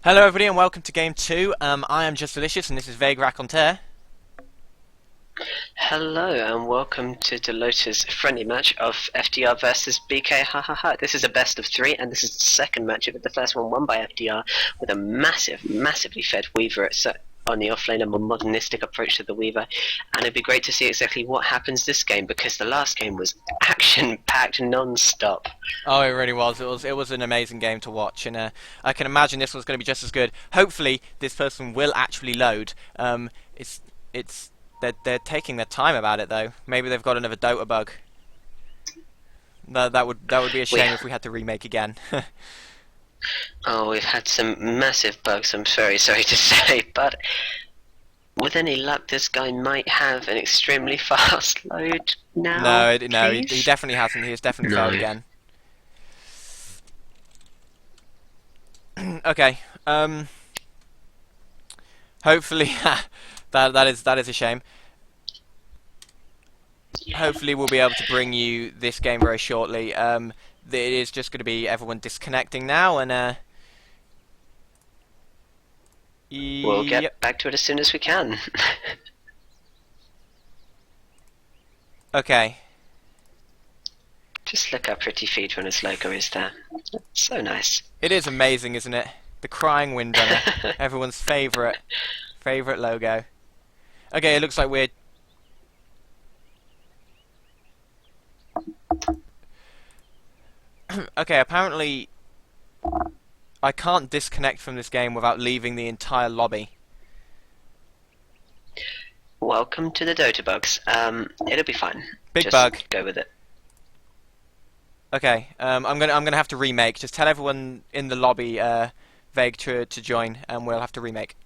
Hello everybody and welcome to game 2. I am justDelicious and this is Vague Raconteur. Hello and welcome to DelotA's friendly match of FDR versus BK. Ha ha ha. This is a best of 3 and this is the second match of it. The first one won by FDR with a massively fed Weaver on the offlane, a more modernistic approach to the Weaver. And it'd be great to see exactly what happens this game because the last game was action-packed non-stop. Oh, it really was. It was an amazing game to watch, and I can imagine this was going to be just as good. Hopefully, this person will actually load. They're taking their time about it though. Maybe they've got another DelotA bug. That would be a shame if we had to remake again. Oh, we've had some massive bugs, I'm very sorry to say, but with any luck this guy might have an extremely fast load now. No, he definitely hasn't. He has definitely failed again. Okay. Hopefully, that is a shame. Hopefully, we'll be able to bring you this game very shortly. It is just going to be everyone disconnecting now, and we'll get back to it as soon as we can. Okay. Just look how pretty Feedrunner's logo is there. It's so nice. It is amazing, isn't it? The crying windrunner, everyone's favourite logo. Okay, it looks like we're... Okay, apparently I can't disconnect from this game without leaving the entire lobby. Welcome to the DelotA bugs. It'll be fine. Big bug. Go with it. Okay, I'm gonna have to remake. Just tell everyone in the lobby, Vague, to join, and we'll have to remake.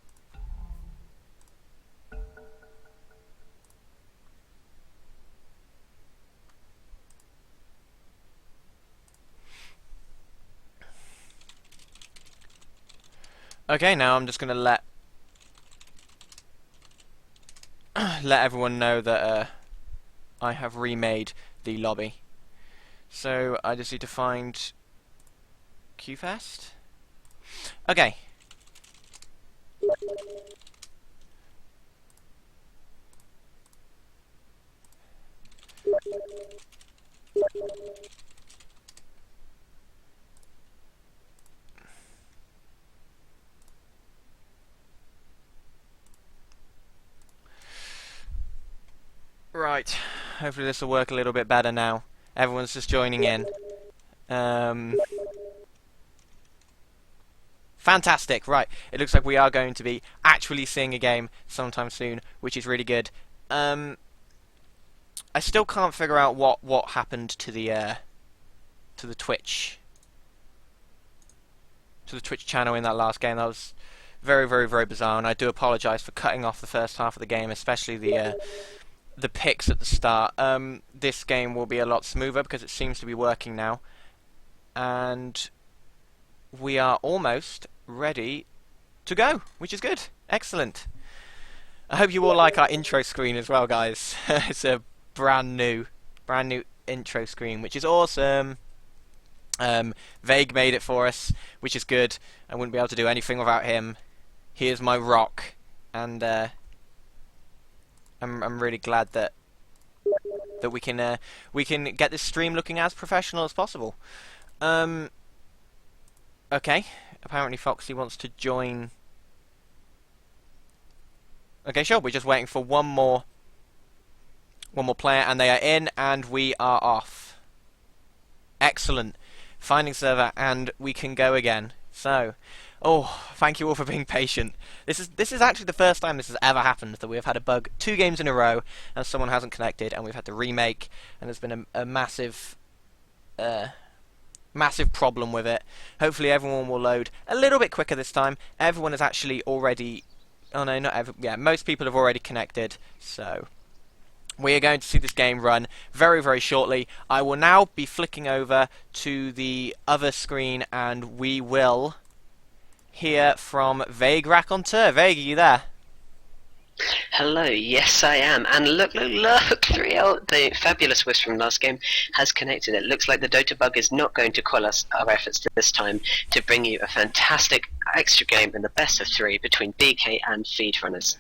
Okay, now I'm just gonna let everyone know that I have remade the lobby. So I just need to find QFest. Okay. Right. Hopefully this will work a little bit better now. Everyone's just joining in. Fantastic. Right. It looks like we are going to be actually seeing a game sometime soon, which is really good. I still can't figure out what happened to the Twitch channel in that last game. That was very bizarre, and I do apologise for cutting off the first half of the game, especially the picks at the start. This game will be a lot smoother because it seems to be working now, and we are almost ready to go, which is good. Excellent. I hope you all like our intro screen as well, guys. It's a brand new intro screen, which is awesome. Vague made it for us, which is good. I wouldn't be able to do anything without him. He is my rock, and I'm really glad that we can get this stream looking as professional as possible. Okay, apparently Foxy wants to join. Okay, sure. We're just waiting for one more player, and they are in, and we are off. Excellent. Finding server, and we can go again. So, oh, thank you all for being patient. This is actually the first time this has ever happened, that we have had a bug 2 games in a row and someone hasn't connected, and we've had to remake, and there's been a massive problem with it. Hopefully everyone will load a little bit quicker this time. Everyone has actually already... Oh no, not every... Yeah, most people have already connected, so... We are going to see this game run very shortly. I will now be flicking over to the other screen, and we will hear from Vague Raconteur. Vague, are you there? Hello, yes I am. And look, 3L, the fabulous wisp from last game has connected. It looks like the Dota bug is not going to quell us our efforts this time to bring you a fantastic extra game in the best of 3 between BK and Feedrunners.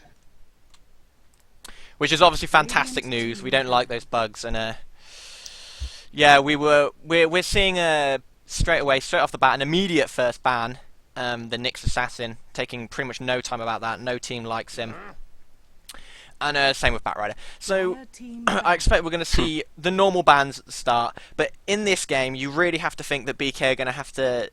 Which is obviously fantastic news. We don't like those bugs, and yeah, we're seeing straight off the bat, an immediate first ban. The Nyx Assassin, taking pretty much no time about that. No team likes him. And same with Batrider. So I expect we're going to see the normal bans at the start, but in this game you really have to think that BK are going to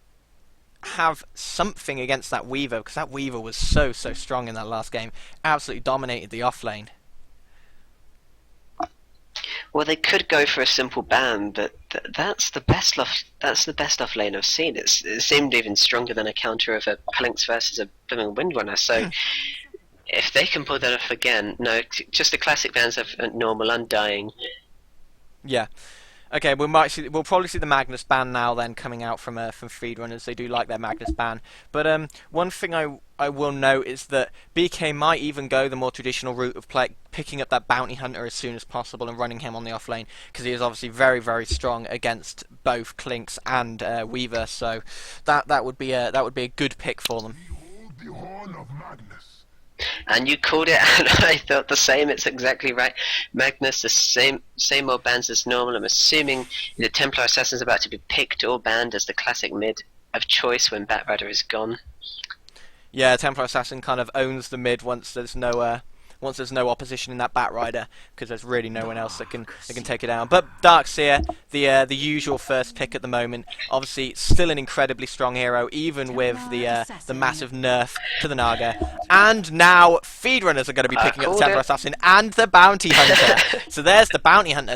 have something against that Weaver, because that Weaver was so strong in that last game. Absolutely dominated the offlane. Well, they could go for a simple ban, but that's the best off lane I've seen. It seemed even stronger than a counter of a Phalanx versus a blooming Windrunner. So if they can pull that off again, no, just the classic bans of normal undying. Yeah. Okay, we'll probably see the Magnus ban now then coming out from Feedrunners. They do like their Magnus ban. But one thing I will note is that BK might even go the more traditional route of picking up that Bounty Hunter as soon as possible and running him on the offlane, because he is obviously very strong against both Clinks and Weaver. So that would be a good pick for them. The Horn of Magnus. And you called it, and I thought the same. It's exactly right. Magnus, the same old bans as normal. I'm assuming the Templar Assassin's about to be picked or banned as the classic mid of choice when Batrider is gone. Yeah, Templar Assassin kind of owns the mid once there's no opposition in that Batrider, because there's really no one else that can take it down. But Darkseer, the usual first pick at the moment, obviously still an incredibly strong hero, even with the massive nerf to the Naga. And now Feedrunners are going to be picking up the Templar Assassin and the Bounty Hunter. So there's the Bounty Hunter.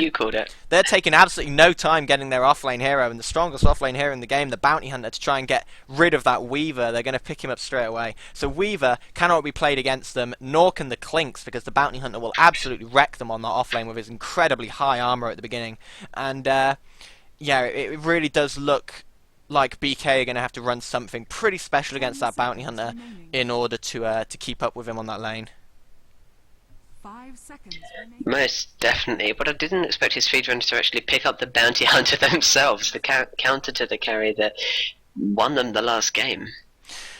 You called it. They're taking absolutely no time getting their offlane hero, and the strongest offlane hero in the game, the Bounty Hunter, to try and get rid of that Weaver. They're going to pick him up straight away. So Weaver cannot be played against them, nor can the Clinks, because the Bounty Hunter will absolutely wreck them on that offlane with his incredibly high armor at the beginning. And yeah, it really does look like BK are going to have to run something pretty special against that Bounty Hunter in order to keep up with him on that lane. 5 seconds remaining. Most definitely, but I didn't expect his Feedrunners to actually pick up the Bounty Hunter themselves, the counter to the carry that won them the last game.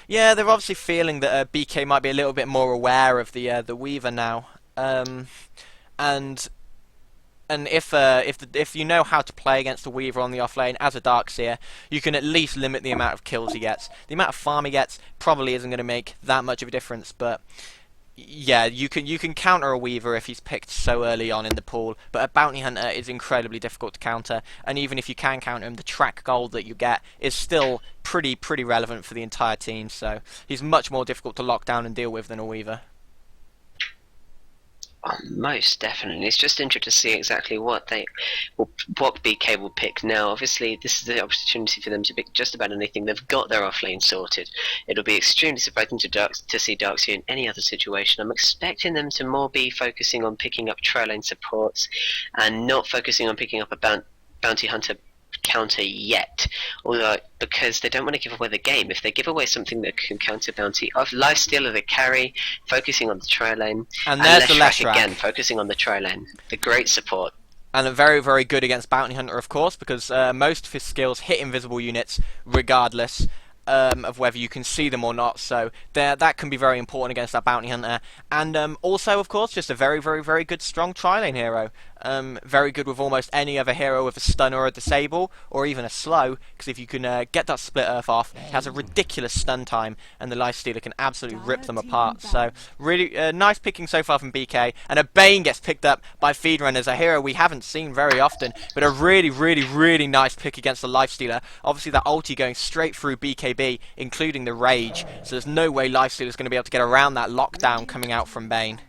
Yeah, they're obviously feeling that BK might be a little bit more aware of the Weaver now, and if you know how to play against the Weaver on the offlane as a Darkseer, you can at least limit the amount of kills he gets. The amount of farm he gets probably isn't going to make that much of a difference, but yeah, you can counter a Weaver if he's picked so early on in the pool, but a Bounty Hunter is incredibly difficult to counter, and even if you can counter him, the track gold that you get is still pretty relevant for the entire team, so he's much more difficult to lock down and deal with than a Weaver. Oh, most definitely. It's just interesting to see exactly what BK will pick now. Obviously, this is the opportunity for them to pick just about anything. They've got their offlane sorted. It'll be extremely surprising to see Darkseer in any other situation. I'm expecting them to more be focusing on picking up trail lane supports and not focusing on picking up a Bounty Hunter counter yet, although because they don't want to give away the game. If they give away something that can counter Bounty, of Lifestealer the carry, focusing on the tri lane, and there's the Leshrac again, focusing on the tri lane, the great support. And very good against Bounty Hunter, of course, because most of his skills hit invisible units regardless of whether you can see them or not, so that can be very important against that Bounty Hunter. And also, of course, just a very good strong tri-lane hero. Very good with almost any other hero with a stun or a disable, or even a slow, because if you can get that split earth off, it has a ridiculous stun time, and the Lifestealer can absolutely rip them apart. So really nice picking so far from BK, and a Bane gets picked up by Feedrunners, a hero we haven't seen very often, but a really nice pick against the Lifestealer. Obviously that ulti going straight through BKB, including the Rage, so there's no way Lifestealer's going to be able to get around that lockdown coming out from Bane.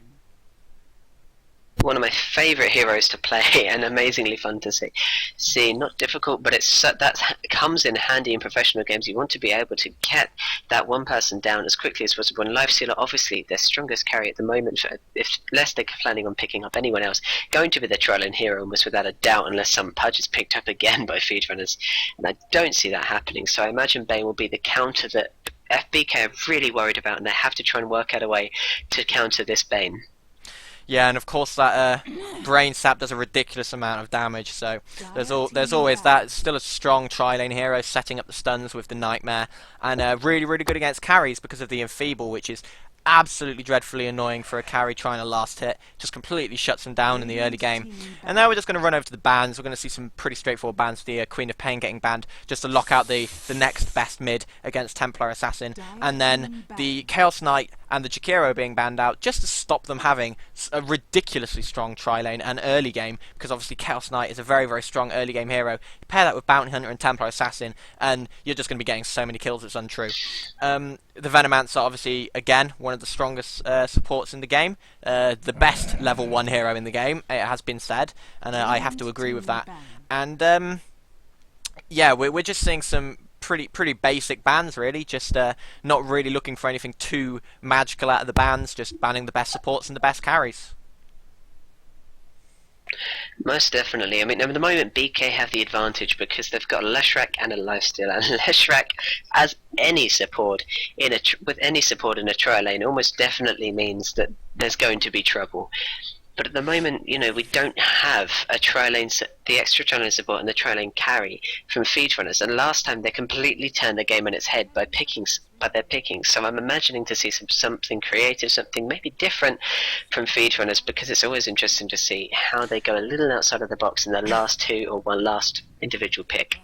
One of my favourite heroes to play and amazingly fun to see. Not difficult, but that comes in handy in professional games. You want to be able to get that one person down as quickly as possible. And Lifestealer, obviously, their strongest carry at the moment, unless they're planning on picking up anyone else, going to be the tri-lane hero almost without a doubt, unless some Pudge is picked up again by Feedrunners. And I don't see that happening, so I imagine Bane will be the counter that FBK are really worried about, and they have to try and work out a way to counter this Bane. Yeah, and of course that brain sap does a ridiculous amount of damage. So there's always that. It's still a strong tri-lane hero, setting up the stuns with the Nightmare, and really good against carries because of the Enfeeble, which is absolutely dreadfully annoying for a carry trying to last hit. Just completely shuts them down in the early game. And now we're just going to run over to the bans. We're going to see some pretty straightforward bans. The Queen of Pain getting banned just to lock out the next best mid against Templar Assassin, and then the Chaos Knight and the Jakiro being banned out just to stop them having a ridiculously strong tri-lane and early game, because obviously Chaos Knight is a very strong early game hero. Pair that with Bounty Hunter and Templar Assassin and you're just going to be getting so many kills it's untrue. The Venomance are obviously again one of the strongest supports in the game, the best level 1 hero in the game, it has been said, and I have to agree with that. And yeah, we're just seeing some pretty basic bans really, just not really looking for anything too magical out of the bans, just banning the best supports and the best carries. Most definitely. I mean, at the moment, BK have the advantage because they've got a Leshrac and a Lifesteal, and Leshrac, as any support with any support in a tri-lane, almost definitely means that there's going to be trouble. But at the moment, you know, we don't have a tri-lane, the extra tri-lane support and the tri-lane carry from Feedrunners. And last time they completely turned the game on its head by their picking. So I'm imagining to see something creative, something maybe different from Feedrunners, because it's always interesting to see how they go a little outside of the box in the last two or one last individual pick.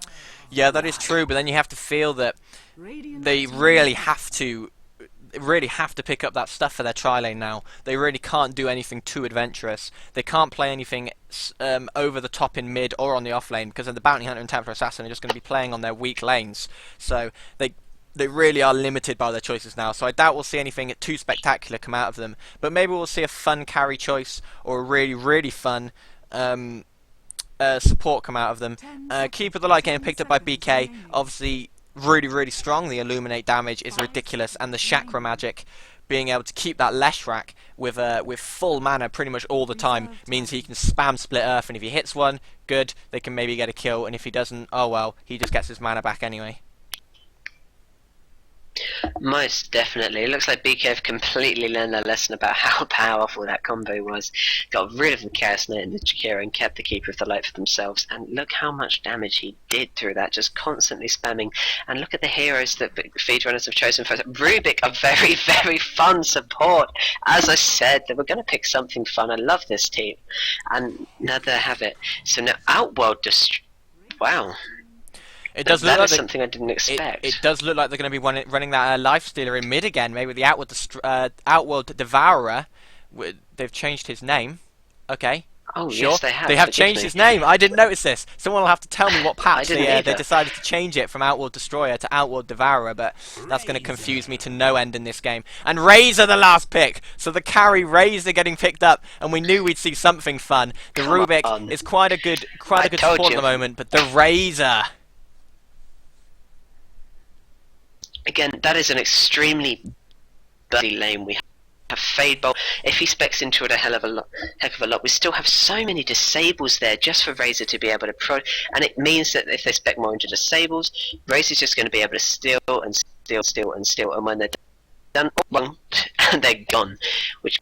Yeah, that is true. But then you have to feel that they really have to pick up that stuff for their tri-lane now. They really can't do anything too adventurous. They can't play anything over the top in mid or on the off lane, because then the Bounty Hunter and Templar Assassin are just going to be playing on their weak lanes. So they really are limited by their choices now. So I doubt we'll see anything too spectacular come out of them. But maybe we'll see a fun carry choice or a really fun support come out of them. Keeper of the Light getting picked up by BK. Obviously really strong. The Illuminate damage is ridiculous, and the Chakra magic, being able to keep that Leshrac with full mana pretty much all the time, means he can spam Split Earth, and if he hits one, good, they can maybe get a kill, and if he doesn't, oh well, he just gets his mana back anyway. Most definitely. It looks like BK have completely learned their lesson about how powerful that combo was. Got rid of the Chaos Knight and the Jakiro and kept the Keeper of the Light for themselves. And look how much damage he did through that, just constantly spamming. And look at the heroes that Feedrunners have chosen for Rubik, a very fun support. As I said, they were going to pick something fun. I love this team. And now they have it. So now Outworld wow. It does look like something I didn't expect. It does look like they're going to be running that Lifestealer in mid again, maybe the Outworld Devourer. They've changed his name. Okay. Oh, sure. Yes, they have. They have changed his name. I didn't notice this. Someone will have to tell me what patch they decided to change it from Outworld Destroyer to Outworld Devourer, but that's going to confuse me to no end in this game. And Razor the last pick! So the carry Razor getting picked up, and we knew we'd see something fun. The Rubik is quite a good support at the moment, but the Razor... Again, that is an extremely bloody lane. We have Fade Bolt. If he specs into it a heck of a lot, we still have so many disables there just for Razor to be able to pro. And it means that if they spec more into disables, Razor's just going to be able to steal, and when they're done, and they're gone. Which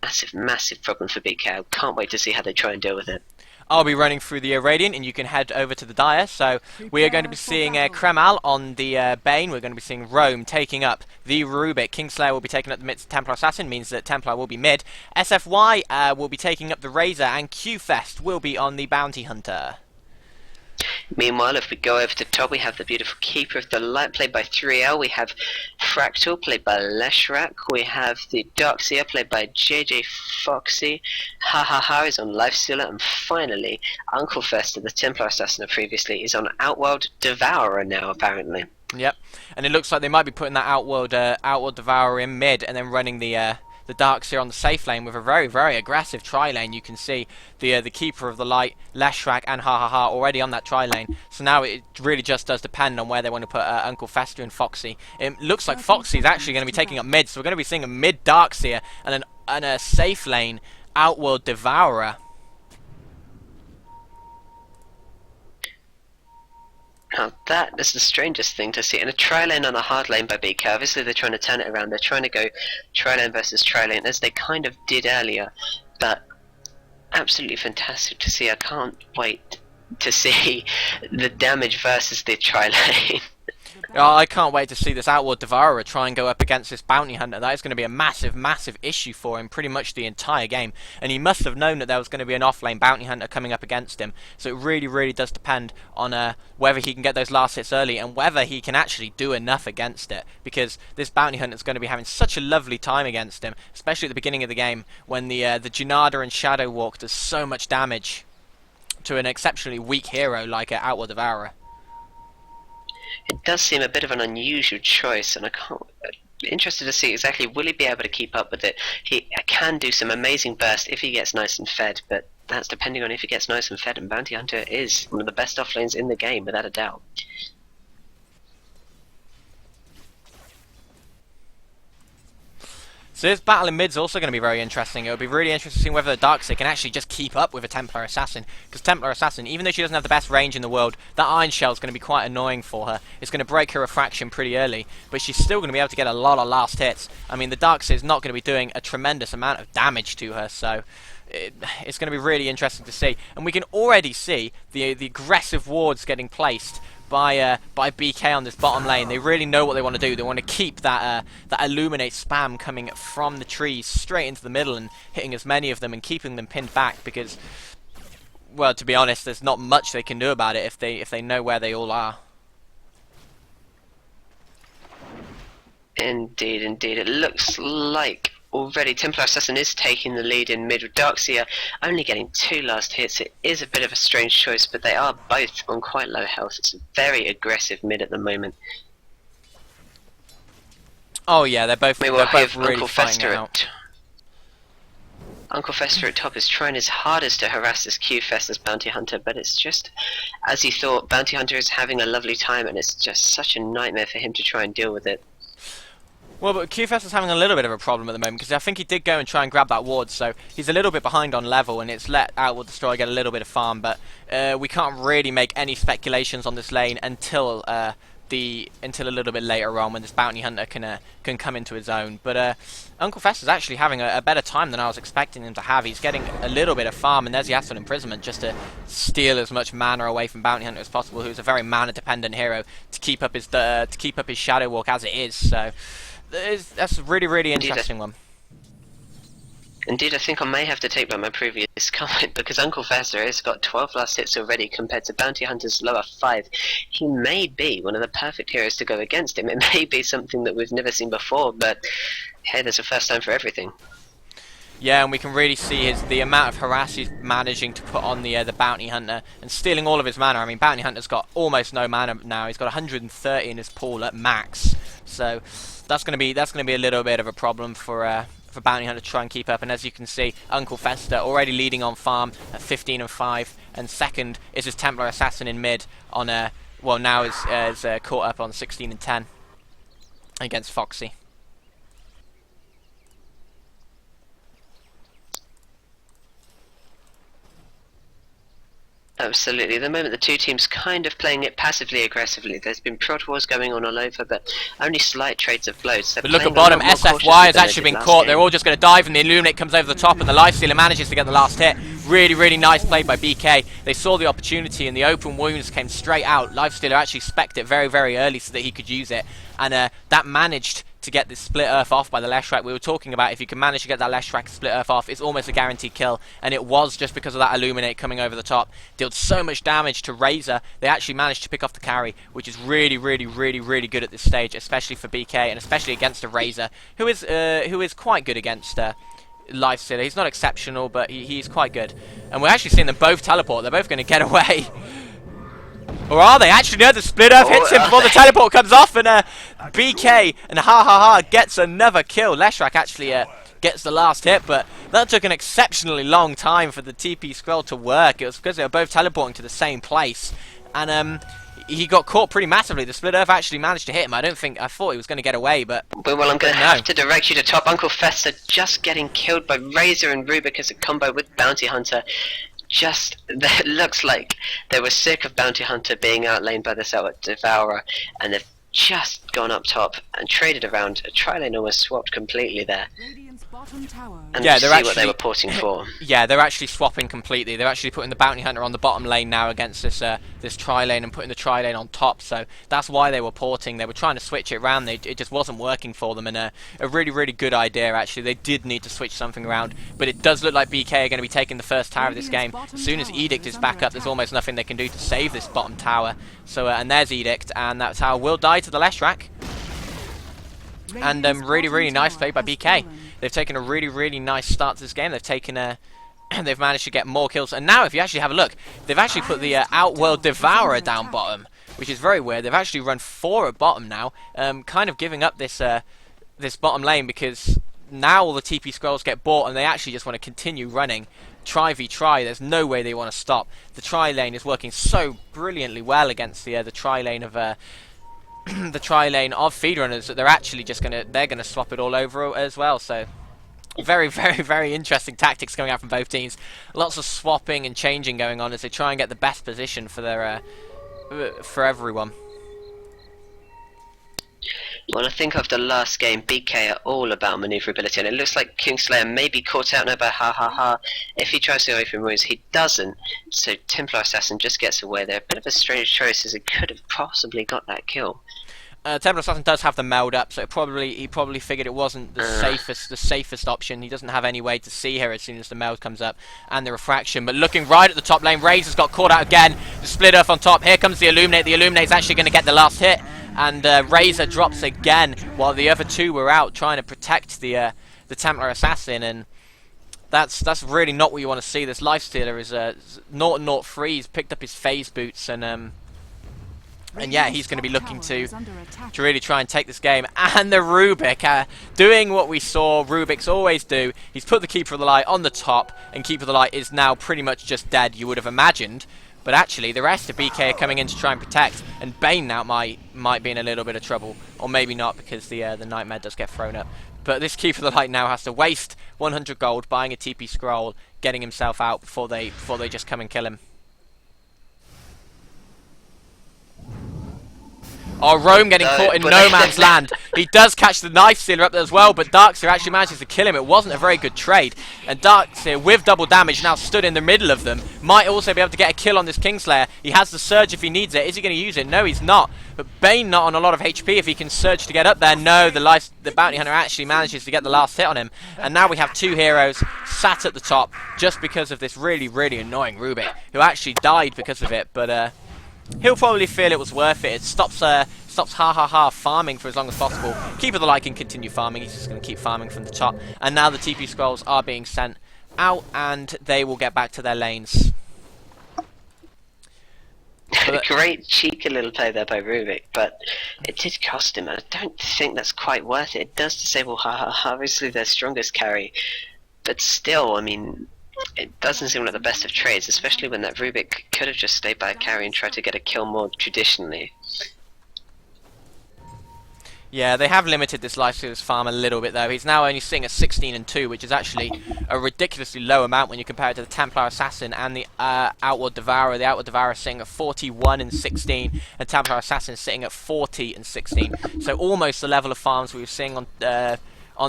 is a massive problem for BK. I can't wait to see how they try and deal with it. I'll be running through the Radiant, and you can head over to the Dire. So we are going to be seeing Kremal on the Bane. We're going to be seeing Rome taking up the Rubik. Kingslayer will be taking up the mid Templar Assassin, means that Templar will be mid. SFY will be taking up the Razor, and Q-Fest will be on the Bounty Hunter. Meanwhile, if we go over to top, we have the beautiful Keeper of the Light, played by 3L. We have Fractal, played by Leshrac. We have the Darkseer, played by JJ Foxy. Ha is on Lifestealer. And finally, Uncle Fester, the Templar Assassin previously, is on Outworld Devourer now, apparently. Yep, and it looks like they might be putting that Outworld Devourer in mid, and then running the Darkseer on the safe lane with a very aggressive tri-lane. You can see the Keeper of the Light, Leshrac, and Ha already on that tri-lane. So now it really just does depend on where they want to put Uncle Fester and Foxy. It looks like Foxy is actually going to be taking up mid, so we're going to be seeing a mid Darkseer and a safe lane Outworld Devourer. Now that is the strangest thing to see. In a tri-lane on a hard lane by BK, obviously they're trying to turn it around. They're trying to go tri-lane versus tri-lane, as they kind of did earlier. But absolutely fantastic to see. I can't wait to see the damage versus the tri-lane. Oh, I can't wait to see this Outward Devourer try and go up against this Bounty Hunter. That is going to be a massive, massive issue for him pretty much the entire game. And he must have known that there was going to be an off-lane Bounty Hunter coming up against him. So it really, really does depend on whether he can get those last hits early and whether he can actually do enough against it. Because this Bounty Hunter is going to be having such a lovely time against him, especially at the beginning of the game when the Janada and Shadow Walk does so much damage to an exceptionally weak hero like Outward Devourer. It does seem a bit of an unusual choice, and I'm interested to see exactly will he be able to keep up with it. He can do some amazing burst if he gets nice and fed, but that's depending on if he gets nice and fed, and Bounty Hunter is one of the best offlanes in the game, without a doubt. So this battle in mid's also going to be very interesting. It'll be really interesting to see whether the Darkseid can actually just keep up with a Templar Assassin. Because Templar Assassin, even though she doesn't have the best range in the world, that Iron Shell is going to be quite annoying for her. It's going to break her refraction pretty early, but she's still going to be able to get a lot of last hits. I mean, the Darkseid is not going to be doing a tremendous amount of damage to her, so it's going to be really interesting to see. And we can already see the aggressive wards getting placed by BK on this bottom lane. They really know what they want to do. They want to keep that Illuminate spam coming from the trees straight into the middle and hitting as many of them and keeping them pinned back because, well, to be honest, there's not much they can do about it if they know where they all are. Indeed, indeed. It looks like already Templar Assassin is taking the lead in mid, with Darkseid only getting 2 last hits. It is a bit of a strange choice, but they are both on quite low health. It's a very aggressive mid at the moment. Oh yeah, they're both really Uncle fighting Fester it out. Uncle Fester at top is trying his hardest to harass this Q-Fest as Bounty Hunter, but it's just, as he thought, Bounty Hunter is having a lovely time, and it's just such a nightmare for him to try and deal with it. Well, but Q-Fest is having a little bit of a problem at the moment because I think he did go and try and grab that ward, so he's a little bit behind on level and it's let Outward Destroyer get a little bit of farm, but we can't really make any speculations on this lane until a little bit later on when this Bounty Hunter can come into his own. But Uncle Fest is actually having a better time than I was expecting him to have. He's getting a little bit of farm, and there's the Astral Imprisonment just to steal as much mana away from Bounty Hunter as possible, who's a very mana-dependent hero, to keep up his Shadow Walk as it is. So that's a really, really interesting one. Indeed, I think I may have to take back my previous comment, because Uncle Fester has got 12 last hits already compared to Bounty Hunter's lower 5. He may be one of the perfect heroes to go against him. It may be something that we've never seen before, but hey, there's a first time for everything. Yeah, and we can really see the amount of harass he's managing to put on the Bounty Hunter and stealing all of his mana. I mean, Bounty Hunter's got almost no mana now. He's got 130 in his pool at max, so that's going to be a little bit of a problem for Bounty Hunter to try and keep up. And as you can see, Uncle Fester already leading on farm at 15 and 5, and second is his Templar Assassin in mid on well, now is caught up on 16 and 10 against Foxy. Absolutely. At the moment, the two teams kind of playing it passively aggressively. There's been prod wars going on all over, but only slight trades of blows. But look at bottom, SFY has actually been caught. They're all just going to dive, and the Illuminate comes over the top, and the Lifestealer manages to get the last hit. Really, really nice play by BK. They saw the opportunity, and the open wounds came straight out. Lifestealer actually spec'd it very, very early so that he could use it, and that managed to get this split earth off by the Leshrac. We were talking about if you can manage to get that Leshrac split earth off, it's almost a guaranteed kill, and it was just because of that Illuminate coming over the top. Dealt so much damage to Razor. They actually managed to pick off the carry, which is really, really, really, really good at this stage, especially for BK and especially against a Razor, who is quite good against Lifestealer. He's not exceptional, but he's quite good. And we're actually seeing them both teleport. They're both going to get away. Or are they? Actually, no, the split earth hits him before the teleport comes off, and BK and gets another kill. Leshrac actually gets the last hit, but that took an exceptionally long time for the TP scroll to work. It was because they were both teleporting to the same place, and he got caught pretty massively. The split earth actually managed to hit him. I thought he was going to get away, but well, I'm going to have to direct you to top. Uncle Fester just getting killed by Razor and Rubik as a combo with Bounty Hunter. it looks like they were sick of Bounty Hunter being outlaned by this Outward Devourer, and they've just gone up top and traded around. A tri-lane almost swapped completely there. Radiant's bottom tower. And Yeah, you they're see actually what they were porting for. Yeah, they're actually swapping completely. They're actually putting the Bounty Hunter on the bottom lane now against this tri-lane and putting the tri-lane on top. So that's why they were porting. They were trying to switch it around. It just wasn't working for them. And a really, really good idea, actually. They did need to switch something around. But it does look like BK are going to be taking the first tower of this game. As soon as Edict is back up, there's almost nothing they can do to save this bottom tower. So, and there's Edict, and that tower will die to the Leshrac. And really, really nice play by BK. They've taken a really, really nice start to this game. They've taken they've managed to get more kills. And now, if you actually have a look, they've actually put the Outworld Devourer down bottom, which is very weird. They've actually run 4 at bottom now, kind of giving up this this bottom lane, because now all the TP scrolls get bought, and they actually just want to continue running. Try v try. There's no way they want to stop. The tri lane is working so brilliantly well against the tri lane of the tri-lane of Feedrunners that they're actually just gonna swap it all over as well. So very, very, very interesting tactics coming out from both teams. Lots of swapping and changing going on as they try and get the best position for their for everyone. Well, I think after the last game, BK are all about manoeuvrability, and it looks like Kingslayer may be caught out now by Ha. If he tries to go away from ruins, he doesn't. So Templar Assassin just gets away there. A bit of a strange choice, as he could have possibly got that kill. Templar Assassin does have the meld up, so he probably figured it wasn't the safest option. He doesn't have any way to see her as soon as the meld comes up, and the refraction. But looking right at the top lane, Razor's got caught out again. The split earth on top. Here comes the Illuminate. The Illuminate's actually going to get the last hit, and Razor drops again while the other two were out trying to protect the Templar Assassin. And that's really not what you want to see. This Lifestealer is 0-0-3. He's picked up his phase boots, and yeah, he's going to be looking to really try and take this game. And the Rubik, doing what we saw Rubiks always do. He's put the Keeper of the Light on the top, and Keeper of the Light is now pretty much just dead, you would have imagined. But actually, the rest of BK are coming in to try and protect, and Bane now might be in a little bit of trouble. Or maybe not, because the Nightmare does get thrown up. But this Keeper of the Light now has to waste 100 gold buying a TP scroll, getting himself out before they just come and kill him. Oh, Rome getting caught in no man's land. He does catch the Knife Stealer up there as well, but Darkseer actually manages to kill him. It wasn't a very good trade. And Darkseer, with double damage, now stood in the middle of them. Might also be able to get a kill on this Kingslayer. He has the Surge if he needs it. Is he going to use it? No, he's not. But Bane not on a lot of HP if he can Surge to get up there. No, the Bounty Hunter actually manages to get the last hit on him. And now we have 2 heroes sat at the top just because of this really, really annoying Rubik, who actually died because of it. But he'll probably feel it was worth it. It stops Ha farming for as long as possible. Keeper of the Light can continue farming. He's just going to keep farming from the top. And now the TP scrolls are being sent out, and they will get back to their lanes. Great cheeky little play there by Rubik, but it did cost him. I don't think that's quite worth it. It does disable Ha, obviously their strongest carry, but still, I mean, it doesn't seem like the best of trades, especially when that Rubik could have just stayed by a carry and tried to get a kill more traditionally. Yeah, they have limited this Lifestealer's farm a little bit though. He's now only sitting at 16 and 2, which is actually a ridiculously low amount when you compare it to the Templar Assassin and the Outward Devourer. The Outward Devourer sitting at 41 and 16, and Templar Assassin sitting at 40 and 16. So almost the level of farms we were seeing on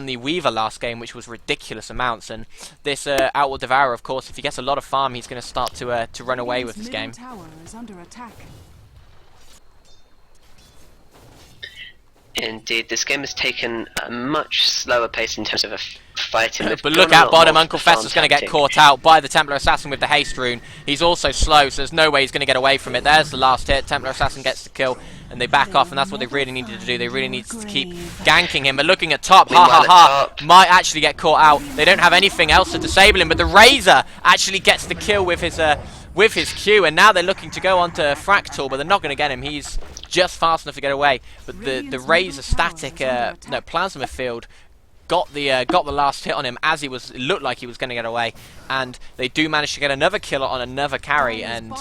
the Weaver last game, which was ridiculous amounts. And this Outward Devourer, of course, if he gets a lot of farm, he's going to start to run away with this game. Tower is under attack. Indeed, this game has taken a much slower pace in terms of fighting. But look out bottom, Uncle Fester's going to get caught out by the Templar Assassin with the haste rune. He's also slow, so there's no way he's going to get away from it. There's the last hit. Templar Assassin gets the kill, and they back off, and that's what they really needed to do. They really needed to keep ganking him. But looking at top, might actually get caught out. They don't have anything else to disable him, but the Razor actually gets the kill with his Q, and now they're looking to go on to Fractal, but they're not going to get him. He's just fast enough to get away. But the Razor static, Plasma Field got the last hit on him as it looked like he was going to get away, and they do manage to get another kill on another carry, and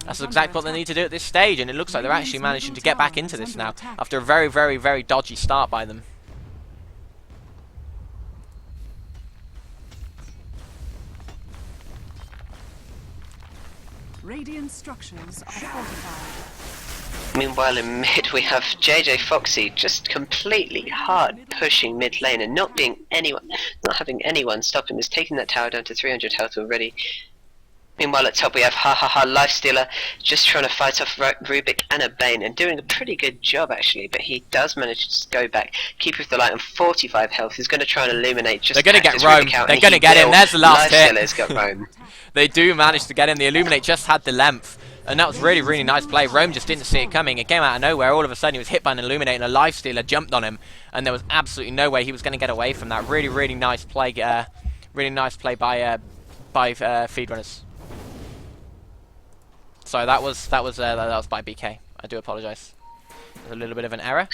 that's exactly what they need to do at this stage. And it looks like they're actually managing to get back into this now after a very, very, very dodgy start by them. Radiant structures are fortified. Meanwhile, in mid, we have JJ Foxy just completely hard pushing mid lane and not having anyone stop him. Is taking that tower down to 300 health already. Meanwhile, at top we have Lifestealer just trying to fight off Rubik and a Bane and doing a pretty good job actually, but he does manage to go back. Keeper of the Light on 45 health. He's going to try and illuminate. Just they're going to get Roam. They're going to get him. There's the last hit. Lifestealer's got Roam. They do manage to get him. The Illuminate just had the length. And that was really, really nice play. Roam just didn't see it coming. It came out of nowhere. All of a sudden, he was hit by an Illuminate, and a Lifestealer jumped on him. And there was absolutely no way he was going to get away from that. Really, really nice play. Really nice play by Feedrunners. So that was by BK. I do apologise. There's a little bit of an error.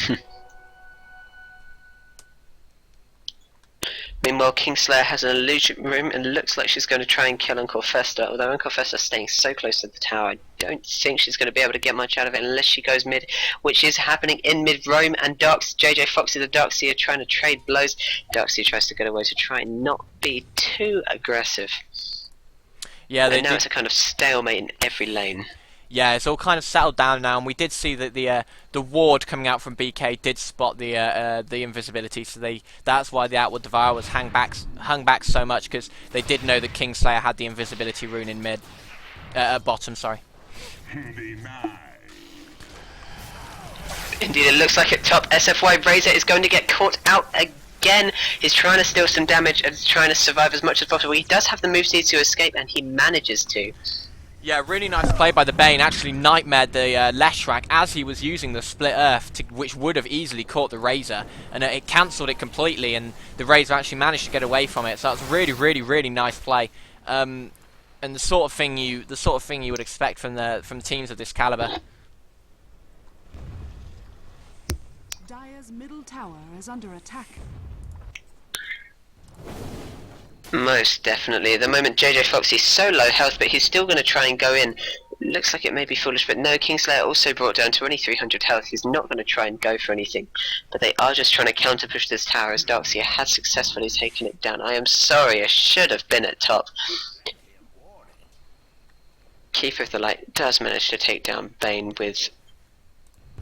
Meanwhile, Kingslayer has an illusion room and looks like she's going to try and kill Uncle Fester. Although Uncle Fester's staying so close to the tower, I don't think she's going to be able to get much out of it unless she goes mid, which is happening in mid. Roam and JJ Foxy, the Darkseer, trying to trade blows. Darkseer tries to get away to try and not be too aggressive. Yeah, and now it's a kind of stalemate in every lane. Yeah, it's all kind of settled down now, and we did see that the ward coming out from BK did spot the invisibility, so that's why the Outward Devour was hung back so much, because they did know that Kingslayer had the invisibility rune in mid, bottom. Sorry. Indeed, it looks like at top, SFY Razor is going to get caught out again. He's trying to steal some damage and trying to survive as much as possible. He does have the moveset to escape, and he manages to. Yeah, really nice play by the Bane. Actually nightmared the Leshrac as he was using the Split Earth, which would have easily caught the Razor, and it cancelled it completely, and the Razor actually managed to get away from it. So that's really, really, really nice play, and the sort of thing you would expect from teams of this caliber. Dire's middle tower is under attack. Most definitely. At the moment, JJ Foxy's so low health, but he's still going to try and go in. Looks like it may be foolish, but no, Kingslayer also brought down to only 300 health. He's not going to try and go for anything. But they are just trying to counter-push this tower as Darkseer has successfully taken it down. I am sorry, I should have been at top. Keeper of the Light does manage to take down Bane with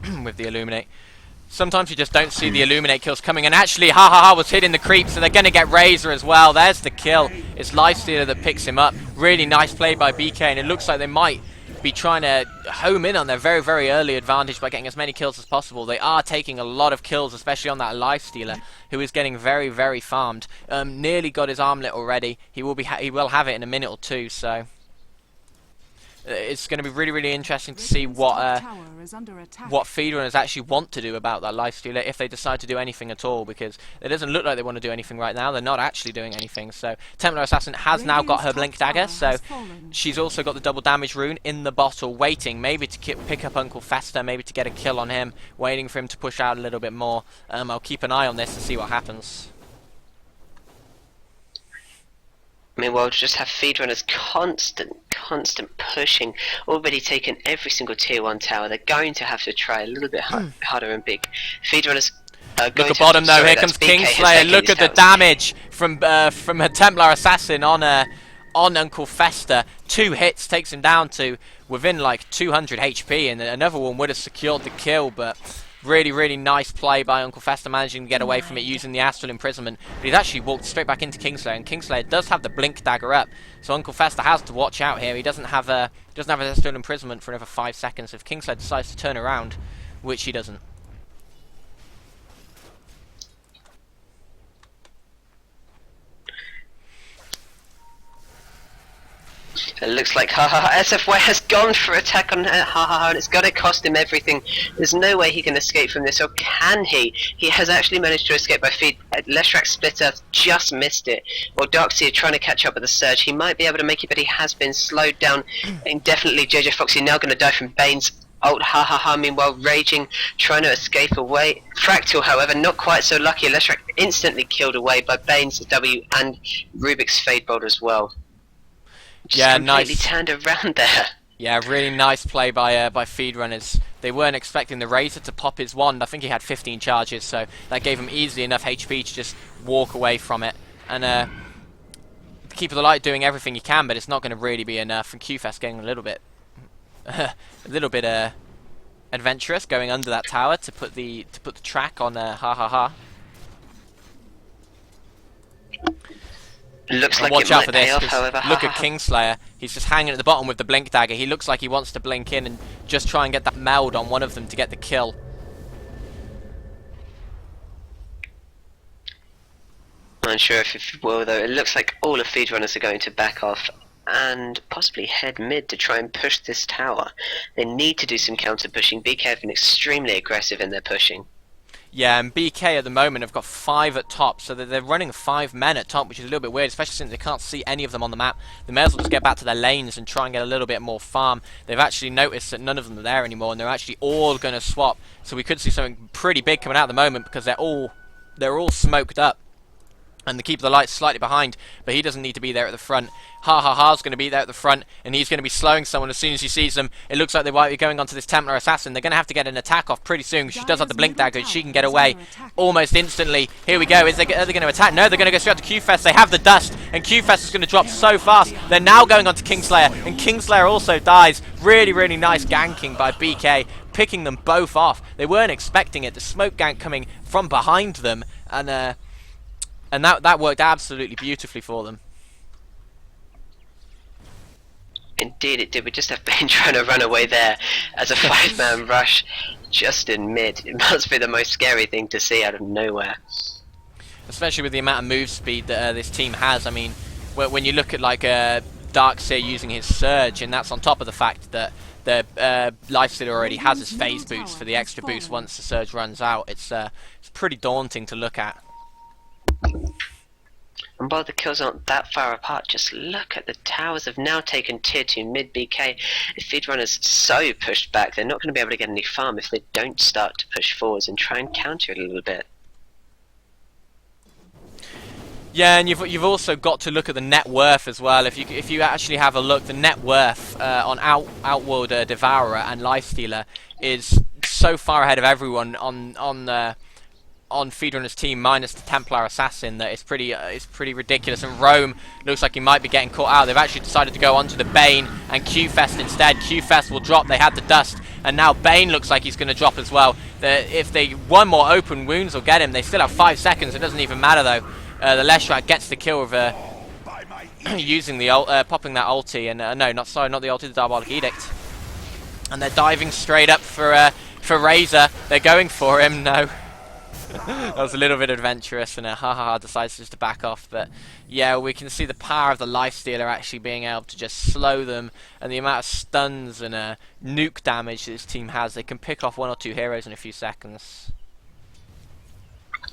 the Illuminate. Sometimes you just don't see the Illuminate kills coming, and actually Ha was hitting the creep, so they're going to get Razor as well. There's the kill. It's Lifestealer that picks him up. Really nice play by BK, and it looks like they might be trying to home in on their very, very early advantage by getting as many kills as possible. They are taking a lot of kills, especially on that Lifestealer, who is getting very, very farmed. Nearly got his armlet already. He will have it in a minute or two, so it's going to be really, really interesting to see what Feedrunners actually want to do about that Lifestealer, if they decide to do anything at all, because it doesn't look like they want to do anything right now. They're not actually doing anything. So Templar Assassin has now got her Blink Dagger, so she's also got the double damage rune in the bottle, waiting maybe to pick up Uncle Fester, maybe to get a kill on him, waiting for him to push out a little bit more. I'll keep an eye on this and see what happens. Meanwhile, just have Feedrunners constant pushing. Already taken every single tier 1 tower. They're going to have to try a little bit harder and big. Feedrunners are going look at bottom though. Here comes Kingslayer. Look at the damage from a Templar Assassin on Uncle Fester. 2 hits takes him down to within like 200 HP, and another one would have secured the kill, but really, really nice play by Uncle Fester, managing to get away from it using the Astral Imprisonment. But he's actually walked straight back into Kingslayer, and Kingslayer does have the Blink Dagger up, so Uncle Fester has to watch out here. He doesn't have a Astral Imprisonment for another 5 seconds if Kingslayer decides to turn around, which he doesn't. It looks like SFY has gone for attack on and it's going to cost him everything. There's no way he can escape from this, or can he? He has actually managed to escape by feet. Leshrac Split Earth just missed it. Or Darkseer trying to catch up with the surge. He might be able to make it, but he has been slowed down indefinitely. JJ Foxy now going to die from Bane's ult. Meanwhile, Raging, trying to escape away. Fractal, however, not quite so lucky. Leshrac instantly killed away by Bane's W and Rubik's Fade Bolt as well. Just completely turned around there. Yeah, really nice play by Feedrunners. They weren't expecting the Razor to pop his wand. I think he had 15 charges, so that gave him easily enough HP to just walk away from it. And Keeper of the Light doing everything he can, but it's not going to really be enough. And QFest getting a little bit a little bit adventurous, going under that tower to put the track on ha ha ha. Looks like Watch it out might for pay this. off, 'Cause however. look at Kingslayer. He's just hanging at the bottom with the blink dagger. He looks like he wants to blink in and just try and get that meld on one of them to get the kill. I'm unsure if it will, though. It looks like all of Feedrunners are going to back off and possibly head mid to try and push this tower. They need to do some counter pushing. BK have been extremely aggressive in their pushing. Yeah, and BK at the moment have got 5 at top, so they're running 5 men at top, which is a little bit weird, especially since they can't see any of them on the map. They may as well just get back to their lanes and try and get a little bit more farm. They've actually noticed that none of them are there anymore, and they're actually all going to swap. So we could see something pretty big coming out at the moment because they're all smoked up. And the Keeper of the Light's slightly behind, but he doesn't need to be there at the front. Ha Ha Ha's going to be there at the front, and he's going to be slowing someone as soon as he sees them. It looks like they might be going onto this Templar Assassin. They're going to have to get an attack off pretty soon. She does have the blink dagger. She can get away almost instantly. Here we go. Are they going to attack? No, they're going to go straight to Q-Fest. They have the dust, and Q-Fest is going to drop so fast. They're now going on to Kingslayer, and Kingslayer also dies. Really, really nice ganking by BK, picking them both off. They weren't expecting it. The smoke gank coming from behind them, and that worked absolutely beautifully for them. Indeed it did. We just have Bane trying to run away there as a 5-man rush just in mid. It must be the most scary thing to see out of nowhere. Especially with the amount of move speed that this team has. I mean, when you look at like Darkseer using his Surge, and that's on top of the fact that the Lifestealer already has his phase boost for the extra boost once the Surge runs out. It's pretty daunting to look at. And while the kills aren't that far apart, just look at the towers have now taken tier 2 mid BK. If Feedrunners so pushed back, they're not going to be able to get any farm if they don't start to push forwards and try and counter it a little bit. Yeah, and you've also got to look at the net worth as well. If you actually have a look, the net worth on Outworld Devourer and Lifestealer is so far ahead of everyone on Feedrunner's team, minus the Templar Assassin, that it's pretty ridiculous. And Rome looks like he might be getting caught out. They've actually decided to go onto the Bane and Q-Fest instead. Q-Fest will drop. They had the dust, and now Bane looks like he's going to drop as well. If they one more open wounds will get him. They still have 5 seconds. It doesn't even matter though. The Leshrat gets the kill with using the popping that ulti, and not the ulti, the Diabolic Edict. And they're diving straight up for Razor. They're going for him. No. That was a little bit adventurous, and Ha Ha Ha decides just to back off. But yeah, we can see the power of the Lifestealer actually being able to just slow them, and the amount of stuns and nuke damage this team has. They can pick off 1 or 2 heroes in a few seconds.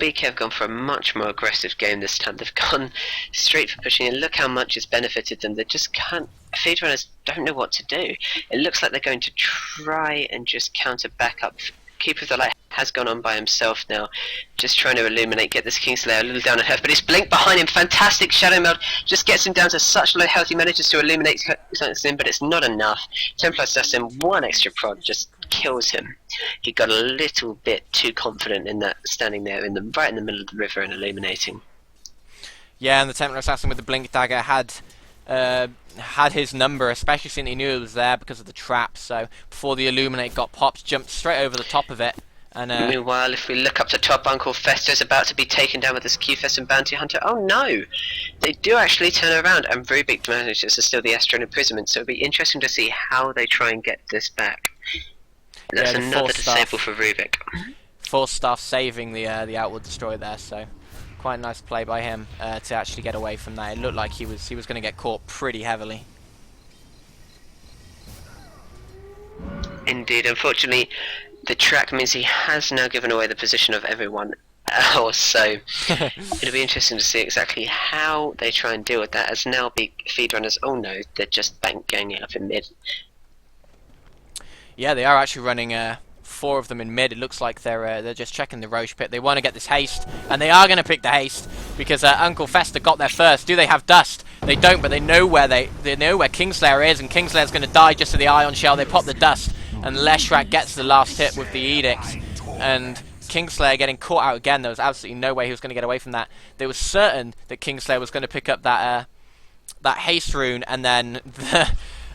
BK have gone for a much more aggressive game this time. They've gone straight for pushing, and look how much it's benefited them. They just can't. Feedrunners don't know what to do. It looks like they're going to try and just counter back up. Keeper of the Light has gone on by himself now, just trying to illuminate, get this Kingslayer a little down on health, but his blink behind him, fantastic shadow meld, just gets him down to such low health. He manages to illuminate something, but it's not enough. Templar Assassin, 1 extra prod just kills him. He got a little bit too confident in that, standing there right in the middle of the river and illuminating. Yeah, and the Templar Assassin with the blink dagger had his number, especially since he knew it was there because of the trap. So before the illuminate got popped, jumped straight over the top of it. And meanwhile, if we look up to top, Uncle Festo's about to be taken down with this Q-Fest and Bounty Hunter. Oh no! They do actually turn around, and Rubik manages to steal the Astral Imprisonment, so it'll be interesting to see how they try and get this back. And that's another disable for Rubik. Force Staff saving the Outward Destroyer there, so quite a nice play by him to actually get away from that. It looked like he was going to get caught pretty heavily. Indeed, unfortunately, the track means he has now given away the position of everyone else, so it'll be interesting to see exactly how they try and deal with that, as now big Feedrunners, oh no, they're just ganging up in mid. Yeah, they are actually running 4 of them in mid. It looks like they're just checking the Roche pit. They want to get this haste, and they are going to pick the haste because Uncle Fester got there first. Do they have dust? They don't, but they know where Kingslayer is, and Kingslayer's going to die just to the Ion Shell. They pop the dust, and Leshrat gets the last hit with the Edicts, and Kingslayer getting caught out again. There was absolutely no way he was going to get away from that. They were certain that Kingslayer was going to pick up that haste rune, and then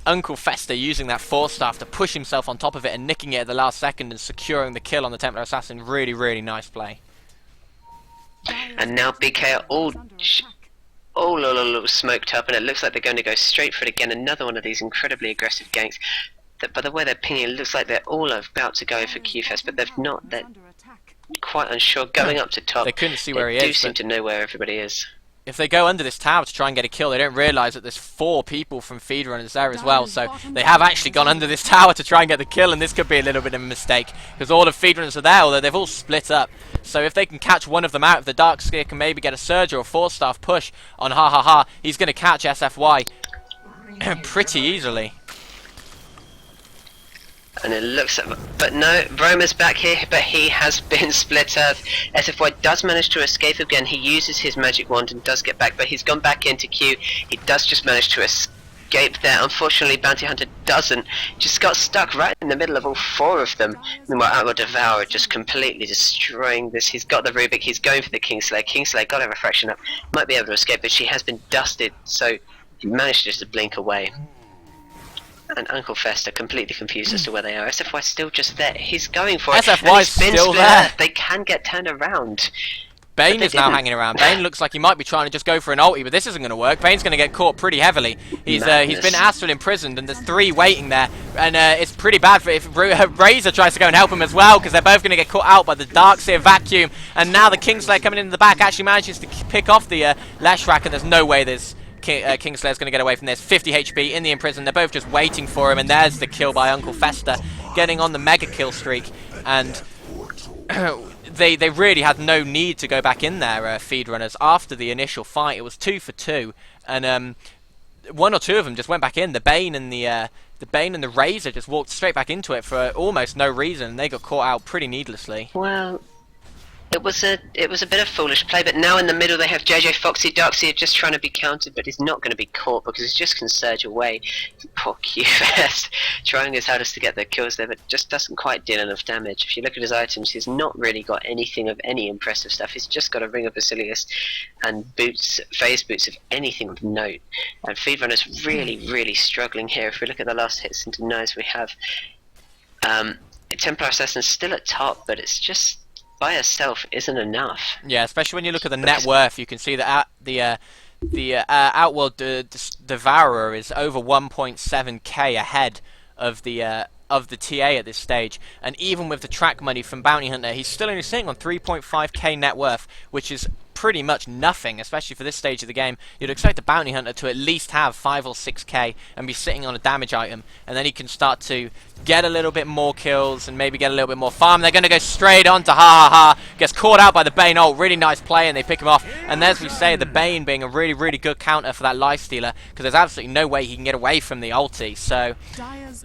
Uncle Fester using that Force Staff to push himself on top of it and nicking it at the last second and securing the kill on the Templar Assassin. Really, really nice play. And now BK are all smoked up, and it looks like they're going to go straight for it again. Another one of these incredibly aggressive ganks. By the way they're pinging, it looks like they're all about to go for QFS, but they've not. They're quite unsure. Going up to top, they couldn't see where he is. They do seem to know where everybody is. If they go under this tower to try and get a kill, they don't realise that there's 4 people from feed runners there as well. So they have actually gone under this tower to try and get the kill, and this could be a little bit of a mistake because all the feed runners are there, although they've all split up. So if they can catch one of them out, if the Darkseer can maybe get a Surge or a Force Staff push on Ha, he's going to catch SFY pretty easily. And it looks like, but no, Roma's back here, but he has been split up. SFY does manage to escape again. He uses his magic wand and does get back, but he's gone back into Q. He does just manage to escape there. Unfortunately, Bounty Hunter doesn't. Just got stuck right in the middle of all 4 of them. Meanwhile, Outlaw Devourer just completely destroying this. He's got the Rubik, he's going for the Kingslayer. Kingslayer got a refraction up, might be able to escape, but she has been dusted, so he managed just to blink away. And Uncle Fester completely confused as to where they are. SFY's still just there. He's going for it. SFY's still there. They can get turned around. Bane is now hanging around. Bane looks like he might be trying to just go for an ulti, but this isn't going to work. Bane's going to get caught pretty heavily. He's been astral imprisoned, and there's 3 waiting there. And it's pretty bad for if Razor tries to go and help him as well, because they're both going to get caught out by the Darkseer vacuum. And now the Kingslayer coming in the back actually manages to pick off the Leshrac, and there's no way there's Kingslayer's going to get away from this. 50 HP in the imprison. They're both just waiting for him, and there's the kill by Uncle Fester, getting on the mega kill streak. And they really had no need to go back in there, feed runners. After the initial fight, it was 2 for 2, and 1 or 2 of them just went back in. The Bane and the Razor just walked straight back into it for almost no reason. They got caught out pretty needlessly. Well, it was a bit of foolish play, but now in the middle they have JJ Foxy. Darkseer just trying to be countered, but he's not going to be caught because he just can surge away. Poor QFS, trying his hardest to get the kills there, but just doesn't quite deal enough damage. If you look at his items, he's not really got anything of any impressive stuff. He's just got a Ring of Basilius and boots, phase boots of anything of note. And Feedrunner's really struggling here. If we look at the last hits into nose, we have Templar Assassin still at top, but it's just by herself isn't enough. Yeah, especially when you look at the net worth, you can see that the Outworld Devourer is over 1.7k ahead of the TA at this stage, and even with the track money from Bounty Hunter, he's still only sitting on 3.5k net worth, which is pretty much nothing, especially for this stage of the game. You'd expect the Bounty Hunter to at least have 5 or 6k and be sitting on a damage item, and then he can start to get a little bit more kills and maybe get a little bit more farm. They're going to go straight on to Ha. Gets caught out by the Bane ult. Really nice play, and they pick him off. And as we say, the Bane being a really good counter for that Lifestealer, because there's absolutely no way he can get away from the ulti. So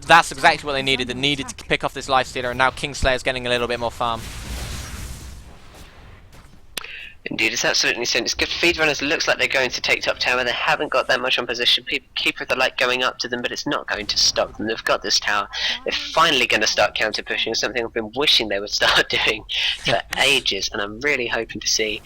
that's exactly what they needed. They needed to pick off this Lifestealer, and now Kingslayer's getting a little bit more farm. Indeed, it's absolutely insane. It's good. Feedrunners looks like they're going to take top tower. They haven't got that much on position. Keeper of the Light going up to them, but it's not going to stop them. They've got this tower. They're finally going to start counter pushing, something I've been wishing they would start doing for ages, and I'm really hoping to see